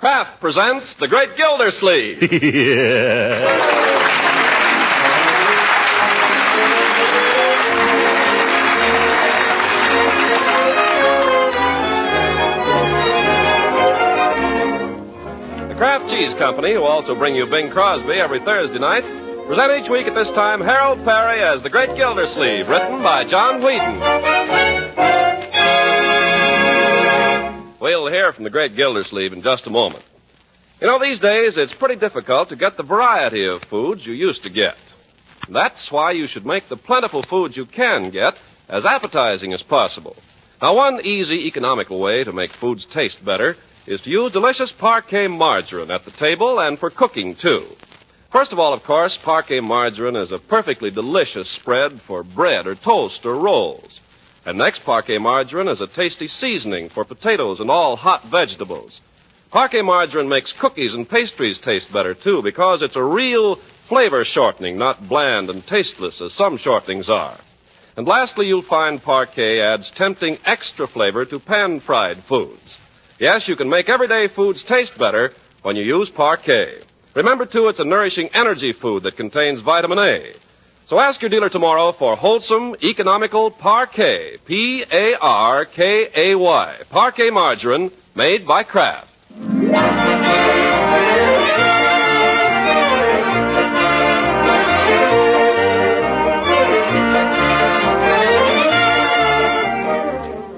Kraft presents The Great Gildersleeve. The Kraft Cheese Company, who also bring you Bing Crosby every Thursday night, present each week at this time Harold Perry as The Great Gildersleeve, written by John Wheaton. We'll hear from the great Gildersleeve in just a moment. You know, these days it's pretty difficult to get the variety of foods you used to get. That's why you should make the plentiful foods you can get as appetizing as possible. Now, one easy, economical way to make foods taste better is to use delicious parquet margarine at the table and for cooking, too. First of all, of course, parquet margarine is a perfectly delicious spread for bread or toast or rolls. And next, parquet margarine is a tasty seasoning for potatoes and all hot vegetables. Parquet margarine makes cookies and pastries taste better, too, because it's a real flavor shortening, not bland and tasteless as some shortenings are. And lastly, you'll find parquet adds tempting extra flavor to pan-fried foods. Yes, you can make everyday foods taste better when you use parquet. Remember, too, it's a nourishing energy food that contains vitamin A. So ask your dealer tomorrow for wholesome, economical Parquet, P-A-R-K-A-Y, Parquet margarine made by Kraft.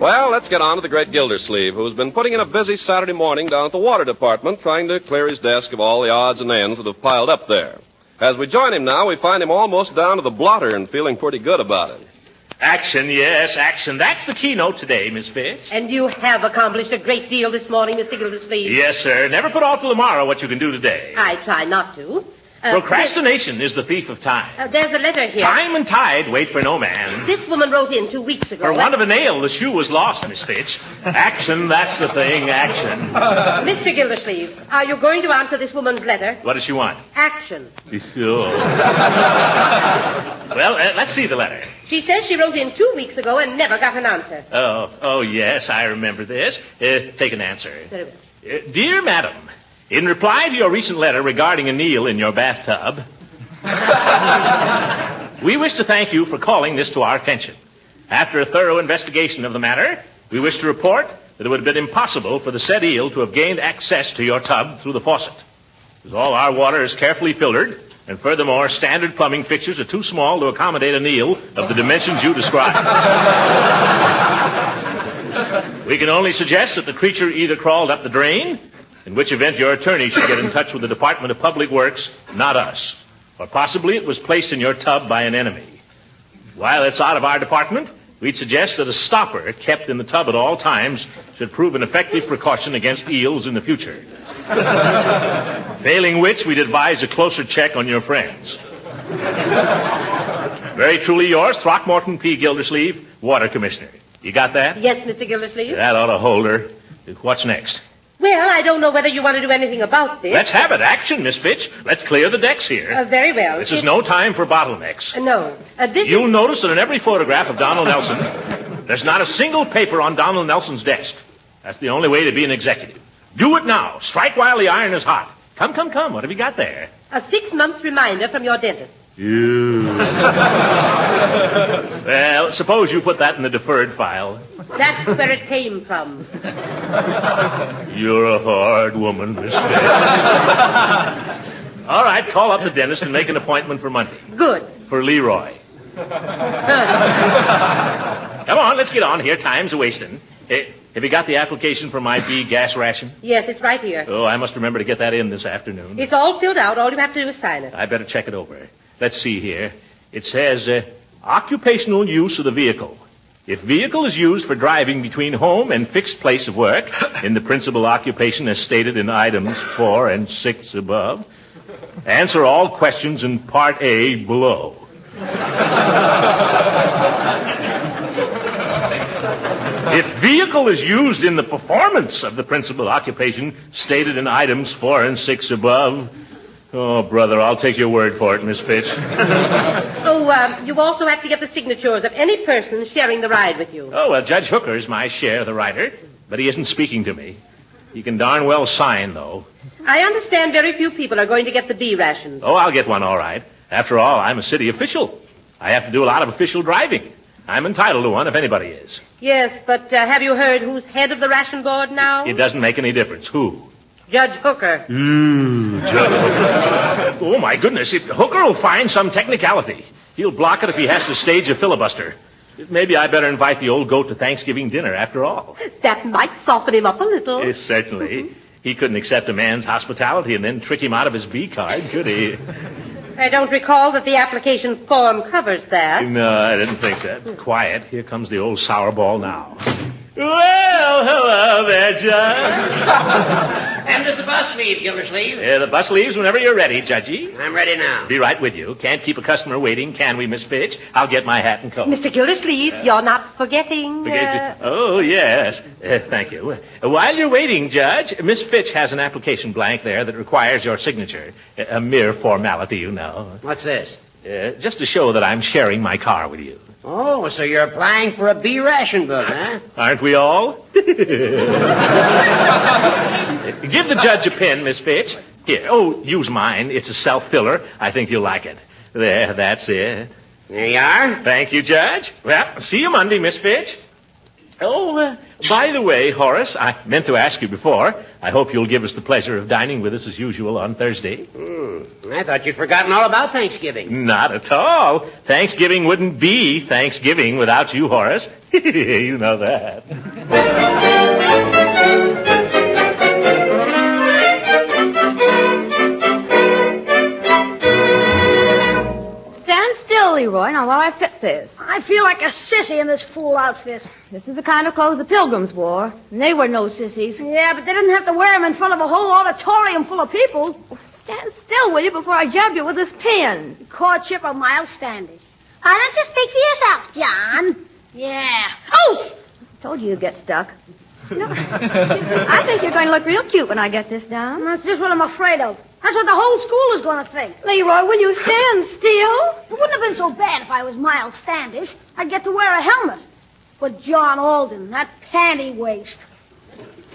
Well, let's get on to the great Gildersleeve, who's been putting in a busy Saturday morning down at the water department trying to clear his desk of all the odds and ends that have piled up there. As we join him now, we find him almost down to the blotter and feeling pretty good about it. Action, yes, action. That's the keynote today, Miss Fitz. And you have accomplished a great deal this morning, Mr. Gildersleeve. Yes, sir. Never put off till tomorrow what you can do today. I try not to. Procrastination is the thief of time. There's a letter here. Time and tide wait for no man. This woman wrote in 2 weeks ago. For want of a nail, the shoe was lost, Miss Fitch. Action, that's the thing, action. Mr. Gildersleeve, are you going to answer this woman's letter? What does she want? Action. Sure. Well, let's see the letter. She says she wrote in 2 weeks ago and never got an answer. Oh, yes, I remember this. Take an answer. Very well. Dear Madam, in reply to your recent letter regarding a Neil in your bathtub, we wish to thank you for calling this to our attention. After a thorough investigation of the matter, we wish to report that it would have been impossible for the said eel to have gained access to your tub through the faucet, as all our water is carefully filtered, and furthermore, standard plumbing fixtures are too small to accommodate an eel of the dimensions you describe. We can only suggest that the creature either crawled up the drain, in which event your attorney should get in touch with the Department of Public Works, not us. Or possibly it was placed in your tub by an enemy. While it's out of our department, we'd suggest that a stopper kept in the tub at all times should prove an effective precaution against eels in the future. Failing which, we'd advise a closer check on your friends. Very truly yours, Throckmorton P. Gildersleeve, Water Commissioner. You got that? Yes, Mr. Gildersleeve. That ought to hold her. What's next? Well, I don't know whether you want to do anything about this. Let's have it. Action, Miss Fitch. Let's clear the decks here. Very well. This is no time for bottlenecks. No. You'll notice that in every photograph of Donald Nelson, there's not a single paper on Donald Nelson's desk. That's the only way to be an executive. Do it now. Strike while the iron is hot. Come. What have you got there? A 6-month reminder from your dentist. Well, suppose you put that in the deferred file. That's where it came from. You're a hard woman, Miss Fitch. All right, call up the dentist and make an appointment for Monday. Good. For Leroy. Come on, let's get on here. Time's a-wasting. Have you got the application for my B gas ration? Yes, it's right here. Oh, I must remember to get that in this afternoon. It's all filled out. All you have to do is sign it. I better check it over. Let's see here. It says, occupational use of the vehicle. If vehicle is used for driving between home and fixed place of work, in the principal occupation as stated in items 4 and 6 above, answer all questions in Part A below. If vehicle is used in the performance of the principal occupation stated in items 4 and 6 above, oh, brother, I'll take your word for it, Miss Fitch. You also have to get the signatures of any person sharing the ride with you. Oh, well, Judge Hooker's my share of the rider, but he isn't speaking to me. He can darn well sign, though. I understand very few people are going to get the B rations. Oh, I'll get one all right. After all, I'm a city official. I have to do a lot of official driving. I'm entitled to one if anybody is. Yes, but have you heard who's head of the ration board now? It doesn't make any difference. Who? Judge Hooker. Judge Hooker. Oh, my goodness. Hooker will find some technicality. He'll block it if he has to stage a filibuster. Maybe I better invite the old goat to Thanksgiving dinner after all. That might soften him up a little. Yes, certainly. He couldn't accept a man's hospitality and then trick him out of his B card, could he? I don't recall that the application form covers that. No, I didn't think so. Quiet. Here comes the old sourball now. Well, hello there, Judge. When does the bus leave, Gildersleeve? The bus leaves whenever you're ready, Judgy. I'm ready now. Be right with you. Can't keep a customer waiting, can we, Miss Fitch? I'll get my hat and coat. Mr. Gildersleeve, you're not forgetting... Oh, yes. Thank you. While you're waiting, Judge, Miss Fitch has an application blank there that requires your signature. A mere formality, you know. What's this? Just to show that I'm sharing my car with you. Oh, so you're applying for a B ration book, huh? Aren't we all? Give the judge a pen, Miss Fitch. Here. Oh, use mine. It's a self-filler. I think you'll like it. There, that's it. There you are. Thank you, Judge. Well, see you Monday, Miss Fitch. Oh, by the way, Horace, I meant to ask you before. I hope you'll give us the pleasure of dining with us as usual on Thursday. I thought you'd forgotten all about Thanksgiving. Not at all. Thanksgiving wouldn't be Thanksgiving without you, Horace. You know that. Stand still, Leroy, now while I fit this. I feel like a sissy in this fool outfit. This is the kind of clothes the Pilgrims wore, and they were no sissies. Yeah, but they didn't have to wear them in front of a whole auditorium full of people. Stand still, will you, before I jab you with this pin? Courtship of Miles Standish. Why don't you speak for yourself, John? Yeah. Oh! Told you you'd get stuck. No, I think you're going to look real cute when I get this down. That's just what I'm afraid of. That's what the whole school is going to think. Leroy, will you stand still? It wouldn't have been so bad if I was Miles Standish. I'd get to wear a helmet. But John Alden, that panty waist.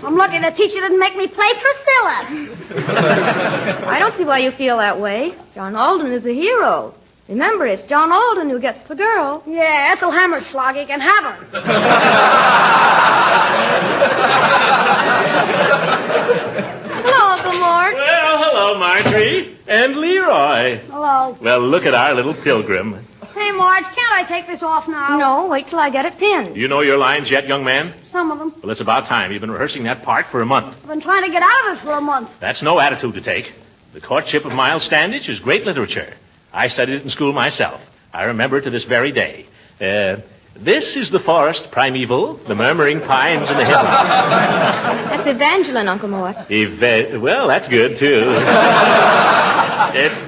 I'm lucky the teacher didn't make me play Priscilla. I don't see why you feel that way. John Alden is a hero. Remember, it's John Alden who gets the girl. Yeah, Ethel Hammerschlag, can have her. Hello, Uncle Mort. Well, hello, Marjorie. And Leroy. Hello. Well, look at our little pilgrim. Hey, Marge, can't I take this off now? No, wait till I get it pinned. You know your lines yet, young man? Some of them. Well, it's about time. You've been rehearsing that part for a month. I've been trying to get out of it for a month. That's no attitude to take. The Courtship of Miles Standish is great literature. I studied it in school myself. I remember it to this very day. This is the forest primeval, the murmuring pines and the hemlocks. That's Evangeline, Uncle Mort. Well, that's good, too.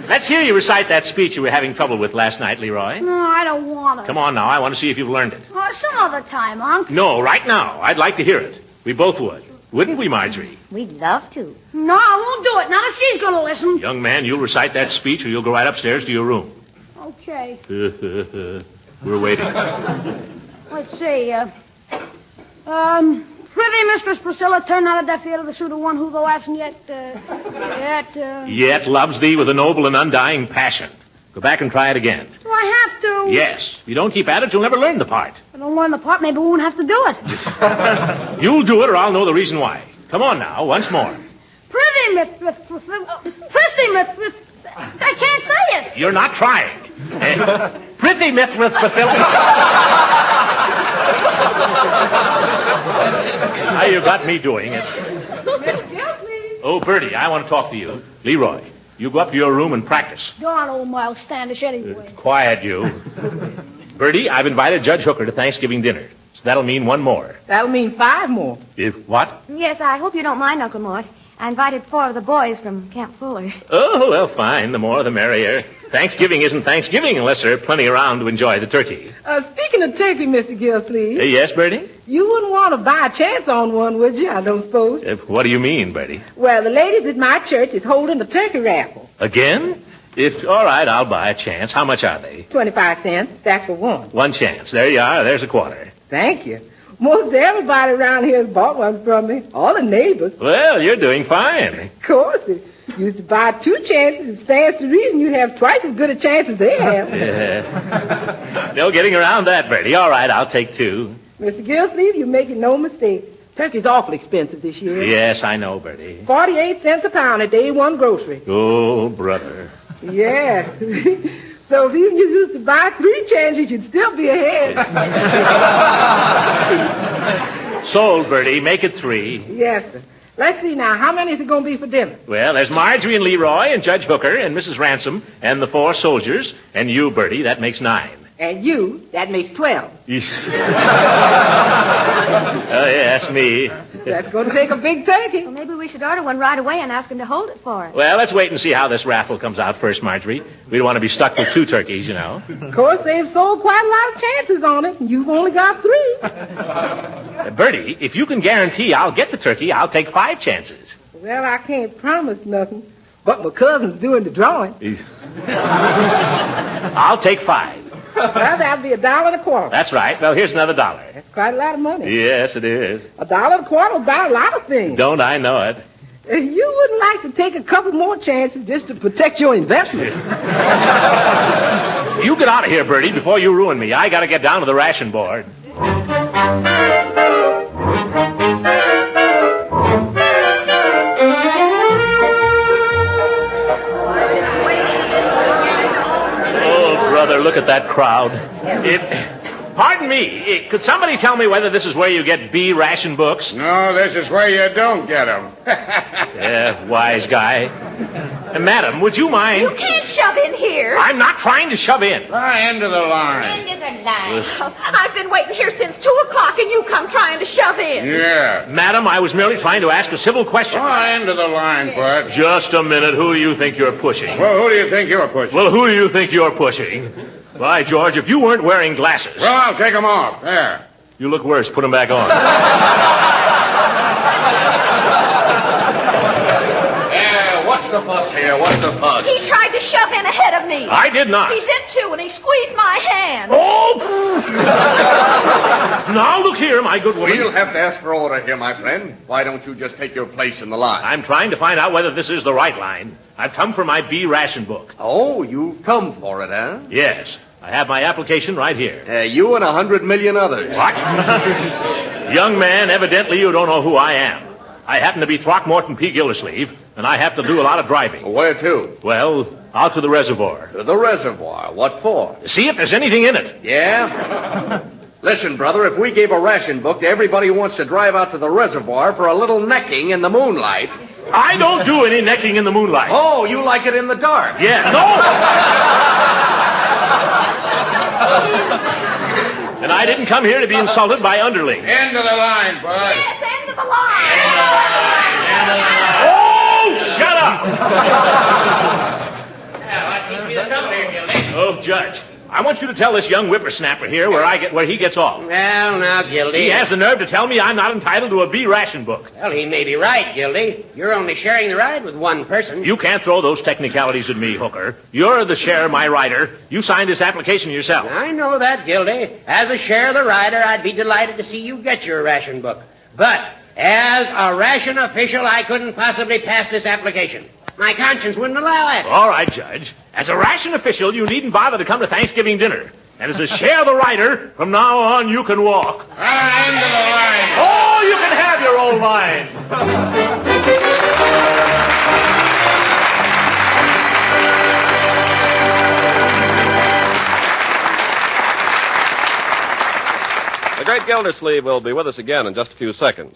Let's hear you recite that speech you were having trouble with last night, Leroy. No, I don't want to. Come on now. I want to see if you've learned it. Some other time, Unc. No, right now. I'd like to hear it. We both would. Wouldn't we, Marjorie? We'd love to. No, I won't do it. Not if she's going to listen. Young man, you'll recite that speech or you'll go right upstairs to your room. Okay. We're waiting. Let's see. Prithee, Mistress Priscilla, turn not a deaf ear to the suit of one who, though absent Yet loves thee with a noble and undying passion. Go back and try it again. Do I have to? Yes. If you don't keep at it, you'll never learn the part. If I don't learn the part, maybe we won't have to do it. You'll do it or I'll know the reason why. Come on now, once more. Prithee, Mistress Priscilla. I can't say it. You're not trying. Prithee, Mistress Priscilla. Now you got me doing it. Oh, Bertie, I want to talk to you. Leroy, you go up to your room and practice. Darn old Miles Standish anyway. Quiet, you. Bertie, I've invited Judge Hooker to Thanksgiving dinner. So that'll mean one more. That'll mean 5 more. What? Yes, I hope you don't mind, Uncle Mort. I invited 4 of the boys from Camp Fuller. Oh, well, fine. The more the merrier. Thanksgiving isn't Thanksgiving unless there are plenty around to enjoy the turkey. Speaking of turkey, Mr. Gildersleeve. Yes, Bertie? You wouldn't want to buy a chance on one, would you? I don't suppose. What do you mean, Bertie? Well, the ladies at my church is holding a turkey raffle. Again? All right, I'll buy a chance. How much are they? 25 cents. That's for one. 1 chance. There you are. There's a quarter. Thank you. Most everybody around here has bought one from me. All the neighbors. Well, you're doing fine. Of course. If you used to buy 2 chances, it stands to reason you have twice as good a chance as they have. Yeah. No getting around that, Bertie. All right, I'll take 2. Mr. Gildersleeve, you're making no mistake. Turkey's awful expensive this year. Yes, I know, Bertie. 48 cents a pound at Day One Grocery. Oh, brother. Yeah. So if even you used to buy 3 chances, you'd still be ahead. Sold, Bertie. Make it 3. Yes, sir. Let's see now. How many is it going to be for dinner? Well, there's Marjorie and Leroy and Judge Hooker and Mrs. Ransom and the 4 soldiers. And you, Bertie, that makes 9. And you, that makes 12. Oh, yes, me. That's going to take a big turkey. Well, maybe we should order one right away and ask him to hold it for us. Well, let's wait and see how this raffle comes out first, Marjorie. We don't want to be stuck with 2 turkeys, you know. Of course, they've sold quite a lot of chances on it, and you've only got 3. Bertie, if you can guarantee I'll get the turkey, I'll take 5 chances. Well, I can't promise nothing, but my cousin's doing the drawing. I'll take 5. Well, that'll be $1.25. That's right. Well, here's another $1. That's quite a lot of money. Yes, it is. $1.25 will buy a lot of things. Don't I know it? You wouldn't like to take a couple more chances just to protect your investment. You get out of here, Bertie, before you ruin me. I got to get down to the ration board. Brother, look at that crowd. Pardon me, could somebody tell me whether this is where you get B ration books? No, this is where you don't get them. Yeah, wise guy. Madam, would you mind? You can't shove in here. I'm not trying to shove in. End of the line. End of the line. I've been waiting here since 2 o'clock, and you come trying to shove in. Yeah. Madam, I was merely trying to ask a civil question. End of the line, Bud. Just a minute. Who do you think you're pushing? Well, who do you think you're pushing? Well, who do you think you're pushing? Why, George, if you weren't wearing glasses... Well, I'll take them off. There. You look worse. Put them back on. What's the fuss here? What's the fuss? He tried to shove in ahead of me. I did not. He did, too, and he squeezed my hand. Oh! Now, look here, my good woman. We'll have to ask for order here, my friend. Why don't you just take your place in the line? I'm trying to find out whether this is the right line. I've come for my B ration book. Oh, you've come for it, huh? Yes. I have my application right here. You and 100 million others. What? Young man, evidently you don't know who I am. I happen to be Throckmorton P. Gildersleeve, and I have to do a lot of driving. Where to? Well, out to the reservoir. To the reservoir. What for? To see if there's anything in it. Yeah? Listen, brother, if we gave a ration book to everybody who wants to drive out to the reservoir for a little necking in the moonlight... I don't do any necking in the moonlight. Oh, you like it in the dark? Yeah, no! And I didn't come here to be insulted by underlings. End of the line, Bud. Yes, end of the line. Oh, shut up! Oh, Judge, I want you to tell this young whippersnapper here where he gets off. Well, now, Gildy. He has the nerve to tell me I'm not entitled to a B ration book. Well, he may be right, Gildy. You're only sharing the ride with one person. You can't throw those technicalities at me, Hooker. You're the share, my rider. You signed this application yourself. I know that, Gildy. As a share of the rider, I'd be delighted to see you get your ration book. But as a ration official, I couldn't possibly pass this application. My conscience wouldn't allow it. All right, Judge. As a ration official, you needn't bother to come to Thanksgiving dinner. And as a share of the rider, from now on, you can walk. End of the line. Oh, you can have your old line. The great Gildersleeve will be with us again in just a few seconds.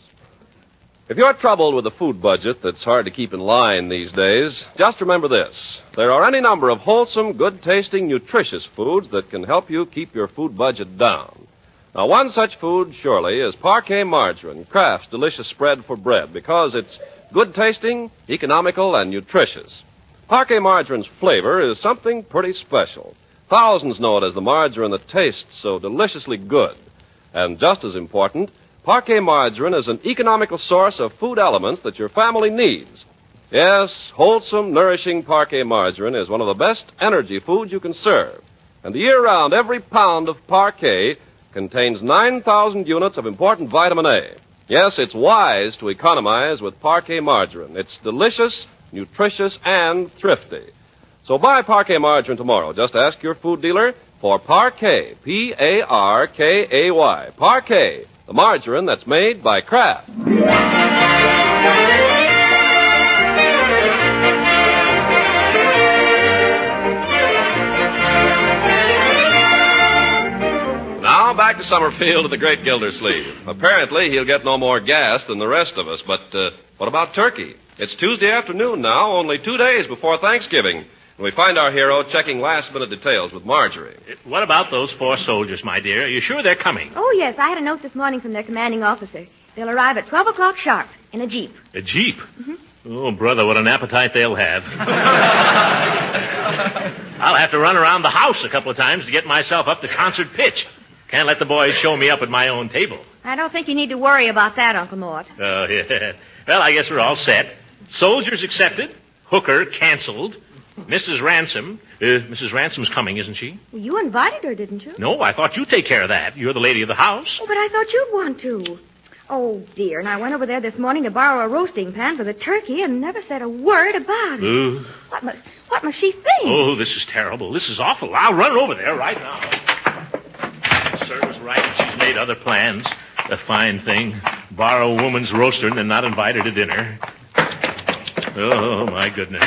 If you're troubled with a food budget that's hard to keep in line these days, just remember this. There are any number of wholesome, good-tasting, nutritious foods that can help you keep your food budget down. Now, one such food, surely, is Parquet Margarine, Kraft's delicious spread for bread, because it's good-tasting, economical, and nutritious. Parquet Margarine's flavor is something pretty special. Thousands know it as the margarine that tastes so deliciously good. And just as important, Parquet Margarine is an economical source of food elements that your family needs. Yes, wholesome, nourishing Parquet Margarine is one of the best energy foods you can serve. And year-round, every pound of Parquet contains 9,000 units of important vitamin A. Yes, it's wise to economize with Parquet margarine. It's delicious, nutritious, and thrifty. So buy Parquet margarine tomorrow. Just ask your food dealer for Parquet, Parkay. Parquet, the margarine that's made by Kraft. Now back to Summerfield to the great Gildersleeve. Apparently he'll get no more gas than the rest of us, but what about turkey? It's Tuesday afternoon now, only 2 days before Thanksgiving. And we find our hero checking last-minute details with Marjorie. What about those 4 soldiers, my dear? Are you sure they're coming? Oh, yes. I had a note this morning from their commanding officer. They'll arrive at 12 o'clock sharp in a jeep. A jeep? Mm-hmm. Oh, brother, what an appetite they'll have. I'll have to run around the house a couple of times to get myself up to concert pitch. Can't let the boys show me up at my own table. I don't think you need to worry about that, Uncle Mort. Oh, yeah. Well, I guess we're all set. Soldiers accepted. Hooker canceled. Mrs. Ransom's coming, isn't she? Well, you invited her, didn't you? No, I thought you'd take care of that. You're the lady of the house. Oh, but I thought you'd want to. Oh, dear. And I went over there this morning to borrow a roasting pan for the turkey and never said a word about it. What must she think? Oh, this is terrible. This is awful. I'll run over there right now. Serves right. She's made other plans. A fine thing. Borrow a woman's roaster and then not invite her to dinner. Oh, my goodness.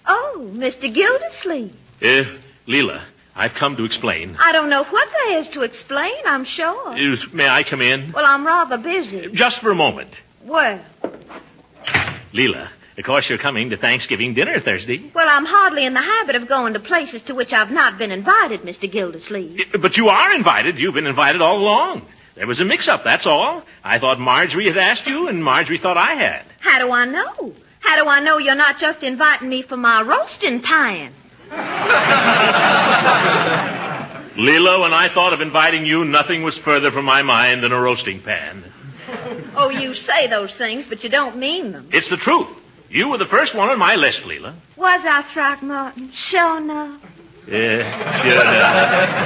Oh, Mr. Gildersleeve. Leela, I've come to explain. I don't know what there is to explain, I'm sure. May I come in? Well, I'm rather busy. Just for a moment. Well, Leela, of course you're coming to Thanksgiving dinner Thursday. well, I'm hardly in the habit of going to places to which I've not been invited, Mr. Gildersleeve. But you are invited. You've been invited all along. There was a mix-up, that's all. I thought Marjorie had asked you, and Marjorie thought I had. How do I know? How do I know you're not just inviting me for my roasting pan? Leela, when I thought of inviting you, nothing was further from my mind than a roasting pan. Oh, you say those things, but you don't mean them. It's the truth. You were the first one on my list, Leela. Was I, Throckmorton? Sure enough. Yeah, sure enough.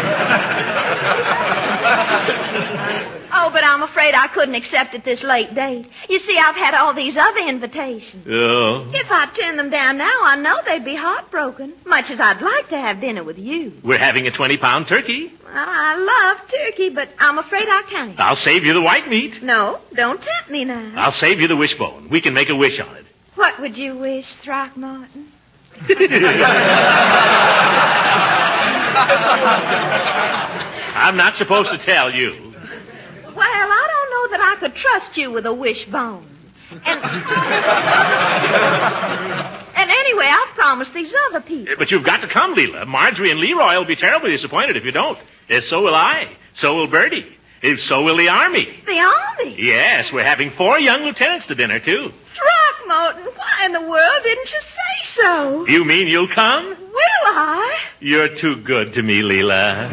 Oh, but I'm afraid I couldn't accept at this late date. You see, I've had all these other invitations. Oh. If I turn them down now, I know they'd be heartbroken, much as I'd like to have dinner with you. We're having a 20-pound turkey. Well, I love turkey, but I'm afraid I can't. I'll save you the white meat. No, don't tempt me now. I'll save you the wishbone. We can make a wish on it. What would you wish, Throckmorton? I'm not supposed to tell you. Well, I don't know that I could trust you with a wishbone. And anyway, I've promised these other people. But you've got to come, Leela. Marjorie and Leroy will be terribly disappointed if you don't. So will I. So will Bertie. So will the Army. The Army? Yes, we're having 4 young lieutenants to dinner, too. Throckmorton, why in the world didn't you say so? You mean you'll come? Will I? You're too good to me, Leela.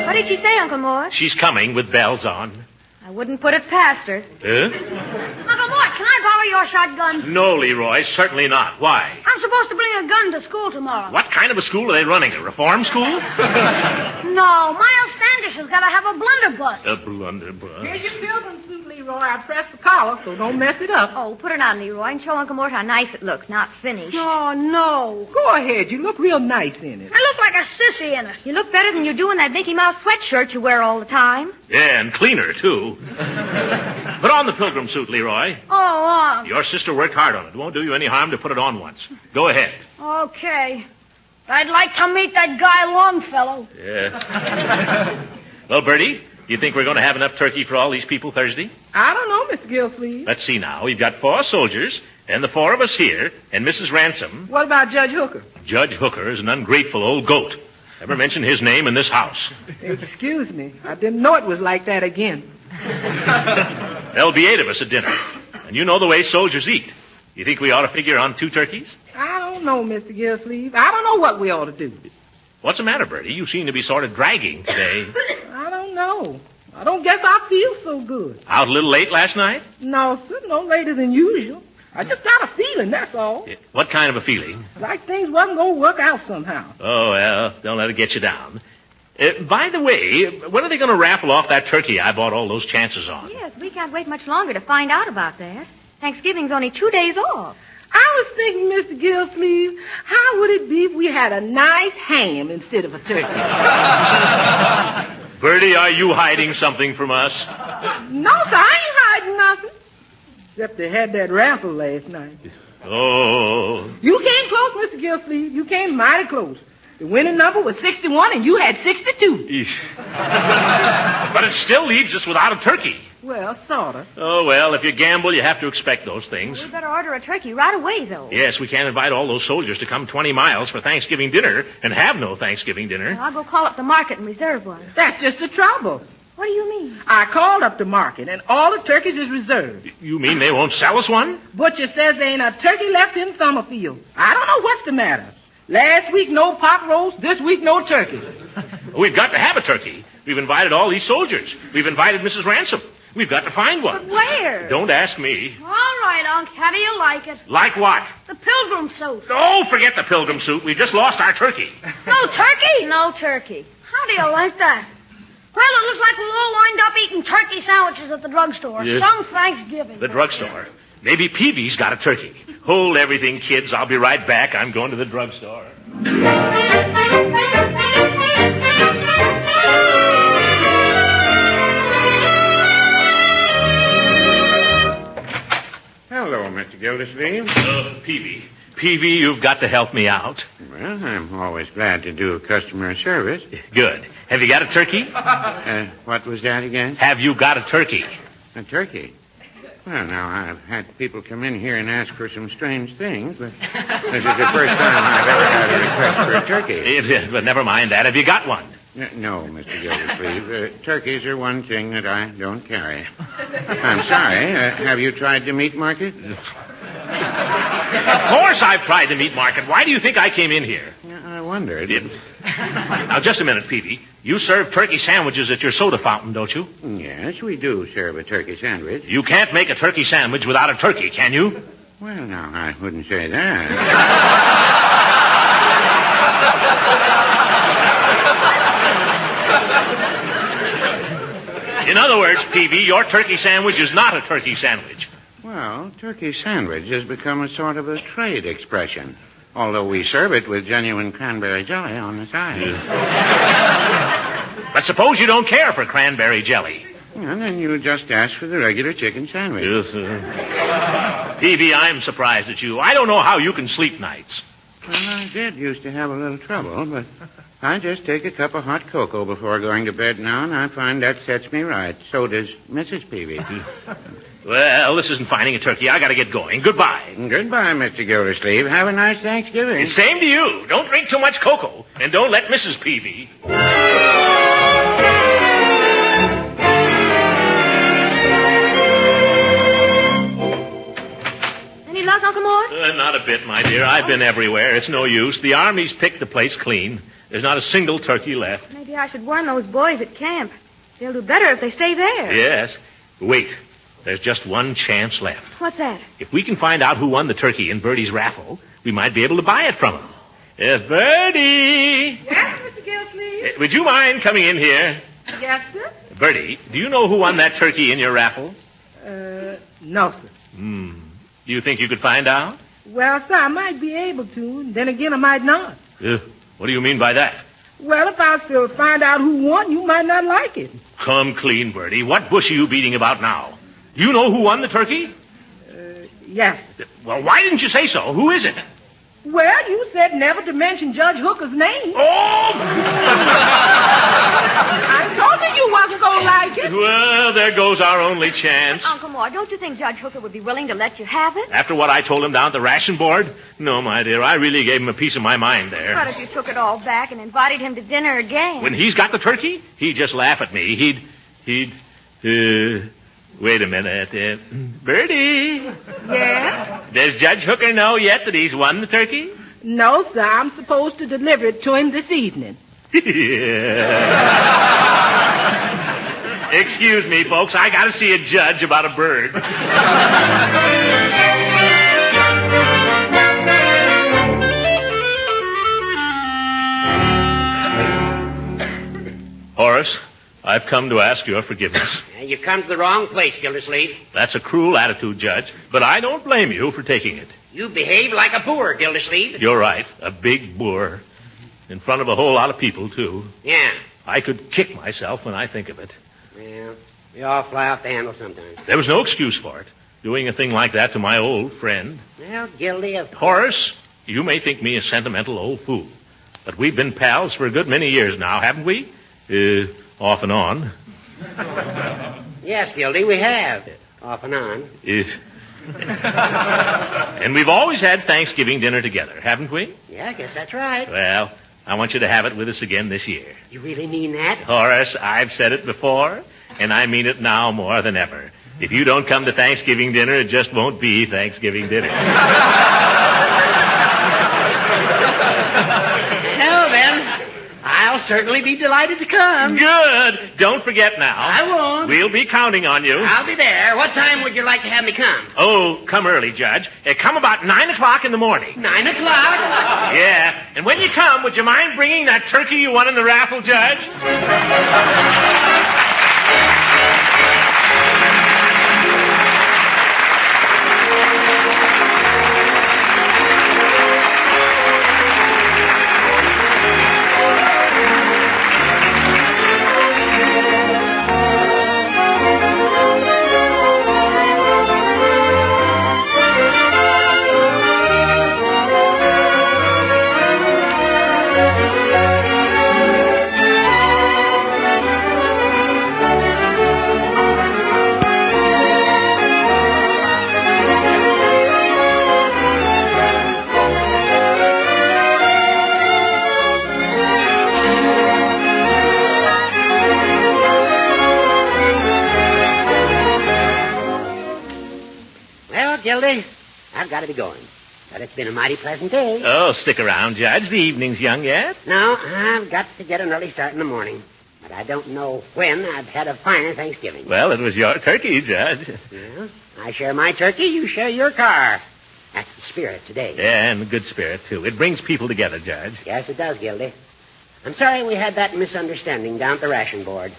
What did she say, Uncle Mort? She's coming with bells on. I wouldn't put it past her. Huh? Uncle Mort, can I borrow your shotgun? No, Leroy, certainly not. Why? I'm supposed to bring a gun to school tomorrow. What kind of a school are they running? A reform school? No, Miles Standish has got to have a blunderbuss. A blunderbuss. Here's your pilgrim suit, Leroy. I pressed the collar, so don't mess it up. Oh, put it on, Leroy, and show Uncle Mort how nice it looks, not finished. Oh, no. Go ahead. You look real nice in it. I look like a sissy in it. You look better than you do in that Mickey Mouse sweatshirt you wear all the time. Yeah, and cleaner, too. Put on the pilgrim suit, Leroy. Oh, Your sister worked hard on it. It won't do you any harm to put it on once. Go ahead. okay. I'd like to meet that guy Longfellow. Yeah. Well, Bertie, you think we're going to have enough turkey for all these people Thursday? I don't know, Mr. Gildersleeve. Let's see now. We've got 4 soldiers, and the 4 of us here, and Mrs. Ransom. What about Judge Hooker? Judge Hooker is an ungrateful old goat. Never mention his name in this house. Excuse me. I didn't know it was like that again. There'll be 8 of us at dinner. And you know the way soldiers eat. You think we ought to figure on 2 turkeys? I don't know, Mr. Gildersleeve. I don't know what we ought to do. What's the matter, Bertie? You seem to be sort of dragging today. I don't know. I don't guess I feel so good. Out a little late last night? No, sir, no later than usual. I just got a feeling, that's all. What kind of a feeling? Like things wasn't going to work out somehow. Oh, well, don't let it get you down. By the way, when are they going to raffle off that turkey I bought all those chances on? Yes, we can't wait much longer to find out about that. Thanksgiving's only 2 days off. I was thinking, Mr. Gildersleeve, how would it be if we had a nice ham instead of a turkey? Bertie, are you hiding something from us? No, sir, I ain't hiding nothing. Except they had that raffle last night. Oh. You came close, Mr. Gildersleeve. You came mighty close. The winning number was 61, and you had 62. Eesh. But it still leaves us without a turkey. Well, sort of. Oh, well, if you gamble, you have to expect those things. We better order a turkey right away, though. Yes, we can't invite all those soldiers to come 20 miles for Thanksgiving dinner and have no Thanksgiving dinner. Well, I'll go call up the market and reserve one. That's just the trouble. What do you mean? I called up the market, and all the turkeys is reserved. You mean they won't sell us one? Butcher says there ain't a turkey left in Summerfield. I don't know what's the matter. Last week, no pot roast. This week, no turkey. We've got to have a turkey. We've invited all these soldiers. We've invited Mrs. Ransom. We've got to find one. But where? Don't ask me. All right, Unc. How do you like it? Like what? The pilgrim suit. Oh, forget the pilgrim suit. We just lost our turkey. No turkey? No turkey. How do you like that? Well, it looks like we'll all wind up eating turkey sandwiches at the drugstore. Yeah. Some Thanksgiving. The drugstore. Maybe Peavy's got a turkey. Hold everything, kids. I'll be right back. I'm going to the drugstore. Hello, Mr. Gildersleeve. Peavy. Peavy, you've got to help me out. Well, I'm always glad to do customer service. Good. Have you got a turkey? What was that again? Have you got a turkey? A turkey? Well, now, I've had people come in here and ask for some strange things, but this is the first time I've ever had a request for a turkey. But never mind that. Have you got one? No, Mr. Gildersleeve. Turkeys are one thing that I don't carry. I'm sorry. Have you tried the meat market? Of course I've tried the meat market. Why do you think I came in here? I wondered. Now, just a minute, Peavy. You serve turkey sandwiches at your soda fountain, don't you? Yes, we do serve a turkey sandwich. You can't make a turkey sandwich without a turkey, can you? Well, now, I wouldn't say that. In other words, Peavy, your turkey sandwich is not a turkey sandwich. Well, turkey sandwich has become a sort of a trade expression, although we serve it with genuine cranberry jelly on the side. But suppose you don't care for cranberry jelly. And then you just ask for the regular chicken sandwich. Yes, Peavy, I'm surprised at you. I don't know how you can sleep nights. Well, I did used to have a little trouble, but I just take a cup of hot cocoa before going to bed now, and I find that sets me right. So does Mrs. Peavy. Well, this isn't finding a turkey. I got to get going. Goodbye. Goodbye, Mr. Gildersleeve. Have a nice Thanksgiving. Same to you. Don't drink too much cocoa, and don't let Mrs. Peavy. Any luck, Uncle Mort? Not a bit, my dear. I've been everywhere. It's no use. The Army's picked the place clean. There's not a single turkey left. Maybe I should warn those boys at camp. They'll do better if they stay there. Yes. Wait. There's just one chance left. What's that? If we can find out who won the turkey in Bertie's raffle, we might be able to buy it from him. Bertie! Yes, Mr. Gildersleeve? Would you mind coming in here? Yes, sir? Bertie, do you know who won that turkey in your raffle? No, sir. Do you think you could find out? Well, sir, I might be able to, and then again I might not. What do you mean by that? Well, if I was to find out who won, you might not like it. Come clean, Bertie. What bush are you beating about now? You know who won the turkey? Yes. Well, why didn't you say so? Who is it? Well, you said never to mention Judge Hooker's name. Oh! I told you you wasn't going to like it. Well, there goes our only chance. Uncle Mort, don't you think Judge Hooker would be willing to let you have it? After what I told him down at the ration board? No, my dear, I really gave him a piece of my mind there. But if you took it all back and invited him to dinner again? When he's got the turkey, he'd just laugh at me. Wait a minute. Bertie. Yes? Does Judge Hooker know yet that he's won the turkey? No, sir. I'm supposed to deliver it to him this evening. Yeah. Excuse me, folks. I got to see a judge about a bird. Horace, I've come to ask your forgiveness. You come to the wrong place, Gildersleeve. That's a cruel attitude, Judge, but I don't blame you for taking it. You behave like a boor, Gildersleeve. You're right, a big boor. In front of a whole lot of people, too. Yeah. I could kick myself when I think of it. Well, we all fly off the handle sometimes. There was no excuse for it. Doing a thing like that to my old friend. Well, Gildy, of Horace, you may think me a sentimental old fool, but we've been pals for a good many years now, haven't we? Off and on. Yes, Gildy, we have. Off and on. And we've always had Thanksgiving dinner together, haven't we? Yeah, I guess that's right. Well, I want you to have it with us again this year. You really mean that? Horace, I've said it before, and I mean it now more than ever. If you don't come to Thanksgiving dinner, it just won't be Thanksgiving dinner. Well, then, I'll certainly be delighted to come. Good. Don't forget now. I won't. We'll be counting on you. I'll be there. What time would you like to have me come? Oh, come early, Judge. Come about 9 o'clock in the morning. 9 o'clock? Yeah. And when you come, would you mind bringing that turkey you won in the raffle, Judge? Gildy, I've got to be going. But it's been a mighty pleasant day. Oh, stick around, Judge. The evening's young yet. No, I've got to get an early start in the morning. But I don't know when I've had a finer Thanksgiving. Well, it was your turkey, Judge. Yeah, I share my turkey, you share your car. That's the spirit today. Yeah, and the good spirit, too. It brings people together, Judge. Yes, it does, Gildy. I'm sorry we had that misunderstanding down at the ration board.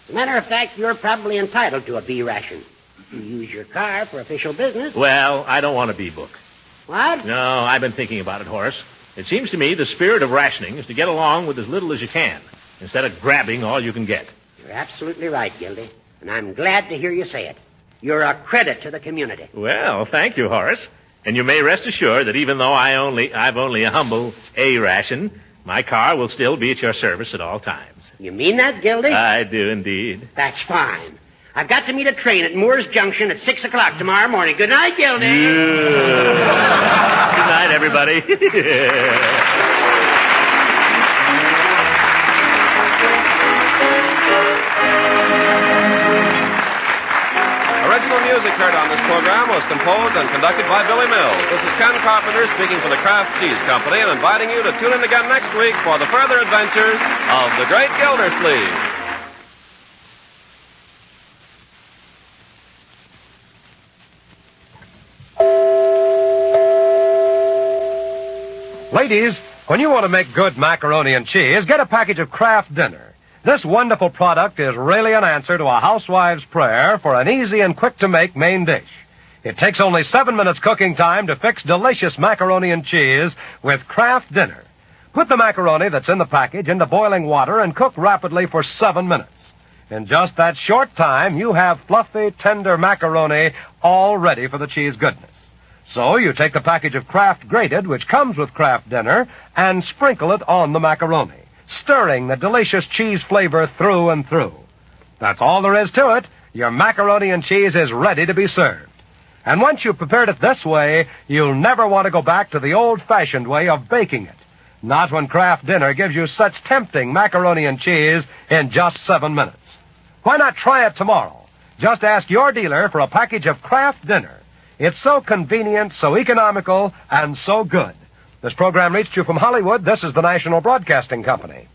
As a matter of fact, you're probably entitled to a B ration. You use your car for official business. Well, I don't want a B book. What? No, I've been thinking about it, Horace. It seems to me the spirit of rationing is to get along with as little as you can, instead of grabbing all you can get. You're absolutely right, Gildy. And I'm glad to hear you say it. You're a credit to the community. Well, thank you, Horace. And you may rest assured that even though I've only a humble A ration, my car will still be at your service at all times. You mean that, Gildy? I do indeed. That's fine. I've got to meet a train at Moore's Junction at 6 o'clock tomorrow morning. Good night, Gildy. Good night, everybody. Original music heard on this program was composed and conducted by Billy Mills. This is Ken Carpenter speaking for the Kraft Cheese Company and inviting you to tune in again next week for the further adventures of the great Gildersleeve. Ladies, when you want to make good macaroni and cheese, get a package of Kraft Dinner. This wonderful product is really an answer to a housewife's prayer for an easy and quick-to-make main dish. It takes only 7 minutes cooking time to fix delicious macaroni and cheese with Kraft Dinner. Put the macaroni that's in the package into boiling water and cook rapidly for 7 minutes. In just that short time, you have fluffy, tender macaroni all ready for the cheese goodness. So you take the package of Kraft Grated, which comes with Kraft Dinner, and sprinkle it on the macaroni, stirring the delicious cheese flavor through and through. That's all there is to it. Your macaroni and cheese is ready to be served. And once you've prepared it this way, you'll never want to go back to the old-fashioned way of baking it. Not when Kraft Dinner gives you such tempting macaroni and cheese in just 7 minutes. Why not try it tomorrow? Just ask your dealer for a package of Kraft Dinner. It's so convenient, so economical, and so good. This program reached you from Hollywood. This is the National Broadcasting Company.